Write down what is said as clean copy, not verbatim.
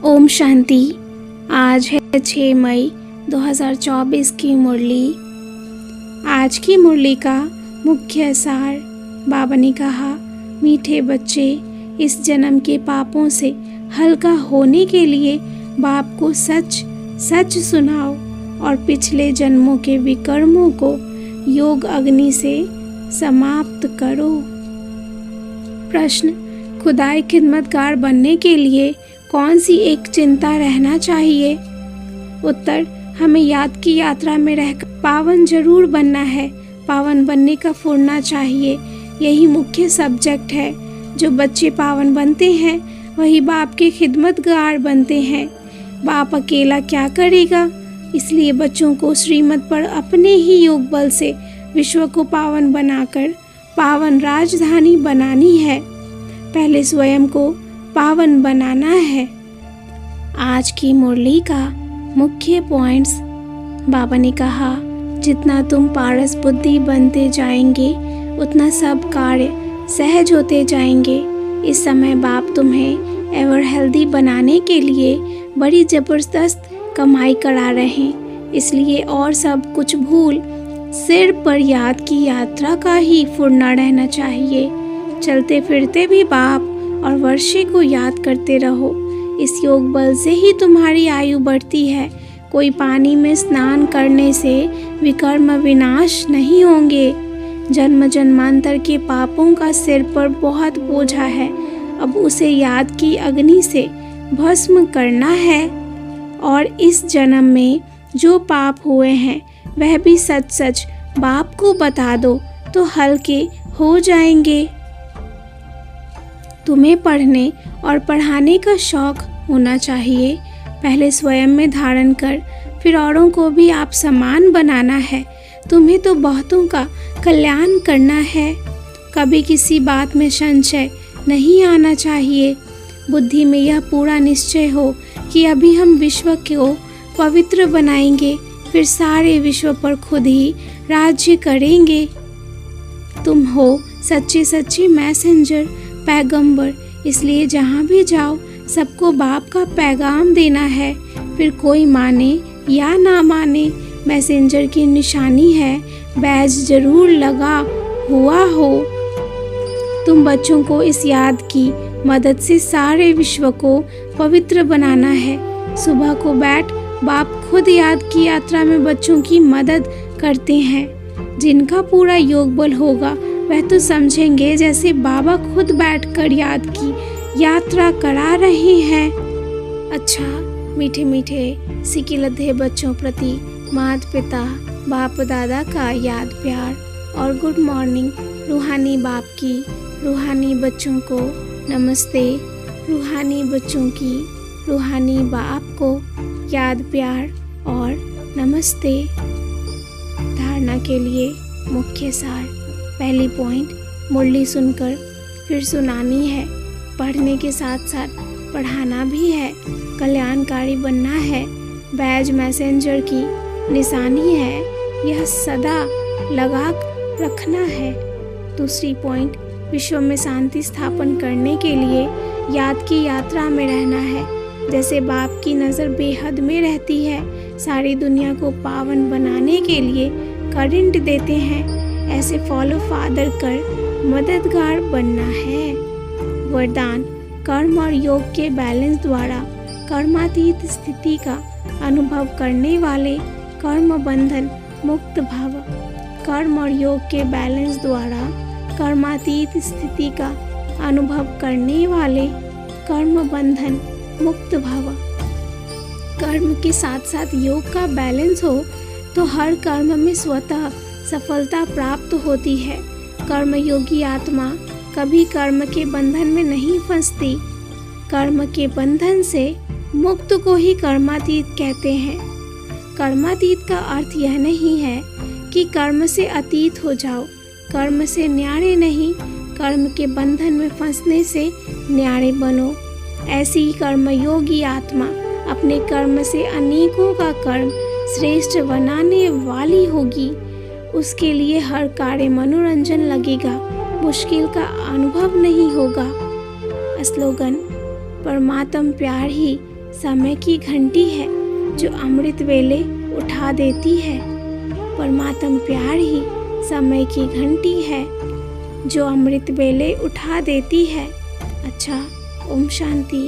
ओम शांति। आज है 6 मई 2024 की मुरली। आज की मुरली का मुख्य सार बाबा ने कहा, मीठे बच्चे, इस जन्म के पापों से हल्का होने के लिए बाप को सच सच सुनाओ और पिछले जन्मों के विकर्मों को योग अग्नि से समाप्त करो। प्रश्न, खुदाई खिदमतगार बनने के लिए कौन सी एक चिंता रहना चाहिए? उत्तर, हमें याद की यात्रा में रहकर पावन जरूर बनना है। पावन बनने का फुरना चाहिए, यही मुख्य सब्जेक्ट है। जो बच्चे पावन बनते हैं वही बाप के खिदमतगार बनते हैं। बाप अकेला क्या करेगा? इसलिए बच्चों को श्रीमत पर अपने ही योग बल से विश्व को पावन बनाकर पावन राजधानी बनानी है। पहले स्वयं को पावन बनाना है। आज की मुरली का मुख्य पॉइंट्स। बाबा ने कहा, जितना तुम पारस बुद्धि बनते जाएंगे उतना सब कार्य सहज होते जाएंगे। इस समय बाप तुम्हें एवर हेल्दी बनाने के लिए बड़ी जबरदस्त कमाई करा रहे हैं। इसलिए और सब कुछ भूल सिर पर याद की यात्रा का ही फुरना रहना चाहिए। चलते फिरते भी बाप और वर्षे को याद करते रहो। इस योग बल से ही तुम्हारी आयु बढ़ती है। कोई पानी में स्नान करने से विकर्म विनाश नहीं होंगे। जन्म जन्मांतर के पापों का सिर पर बहुत बोझा है। अब उसे याद की अग्नि से भस्म करना है। और इस जन्म में जो पाप हुए हैं वह भी सच सच बाप को बता दो तो हल्के हो जाएंगे। तुम्हें पढ़ने और पढ़ाने का शौक होना चाहिए। पहले स्वयं में धारण कर फिर औरों को भी आप समान बनाना है। तुम्हें तो बहुतों का कल्याण करना है। कभी किसी बात में संशय नहीं आना चाहिए। बुद्धि में यह पूरा निश्चय हो कि अभी हम विश्व को पवित्र बनाएंगे, फिर सारे विश्व पर खुद ही राज्य करेंगे। तुम हो सच्चे सच्चे मैसेंजर, पैगंबर। इसलिए जहाँ भी जाओ सबको बाप का पैगाम देना है। फिर कोई माने या ना माने, मैसेंजर की निशानी है बैज जरूर लगा हुआ हो। तुम बच्चों को इस याद की मदद से सारे विश्व को पवित्र बनाना है। सुबह को बैठ बाप खुद याद की यात्रा में बच्चों की मदद करते हैं। जिनका पूरा योग बल होगा वह तो समझेंगे जैसे बाबा खुद बैठकर याद की यात्रा करा रहे हैं। अच्छा, मीठे मीठे सिकिलधे बच्चों प्रति माता पिता बाप दादा का याद प्यार और गुड मॉर्निंग। रूहानी बाप की रूहानी बच्चों को नमस्ते। रूहानी बच्चों की रूहानी बाप को याद प्यार और नमस्ते। धारणा के लिए मुख्य सार। पहली पॉइंट, मुरली सुनकर फिर सुनानी है। पढ़ने के साथ साथ पढ़ाना भी है। कल्याणकारी बनना है। बैज मैसेंजर की निशानी है, यह सदा लगा रखना है। दूसरी पॉइंट, विश्व में शांति स्थापन करने के लिए याद की यात्रा में रहना है। जैसे बाप की नज़र बेहद में रहती है, सारी दुनिया को पावन बनाने के लिए करंट देते हैं। ऐसे फॉलो फादर कर मददगार बनना है। वरदान, कर्म और योग के बैलेंस द्वारा कर्मातीत स्थिति का अनुभव करने वाले कर्म बंधन मुक्त भव। कर्म और योग के बैलेंस द्वारा कर्मातीत स्थिति का अनुभव करने वाले कर्म बंधन मुक्त भव। कर्म के साथ साथ योग का बैलेंस हो तो हर कर्म में स्वतः सफलता प्राप्त होती है। कर्मयोगी आत्मा कभी कर्म के बंधन में नहीं फंसती। कर्म के बंधन से मुक्त को ही कर्मातीत कहते हैं। कर्मातीत का अर्थ यह नहीं है कि कर्म से अतीत हो जाओ। कर्म से न्यारे नहीं, कर्म के बंधन में फंसने से न्यारे बनो। ऐसी कर्मयोगी आत्मा अपने कर्म से अनेकों का कर्म श्रेष्ठ बनाने वाली होगी। उसके लिए हर कार्य मनोरंजन लगेगा, मुश्किल का अनुभव नहीं होगा। स्लोगन, परमात्म प्यार ही समय की घंटी है जो अमृत वेले उठा देती है। परमात्म प्यार ही समय की घंटी है जो अमृत वेले उठा देती है। अच्छा, ओम शांति।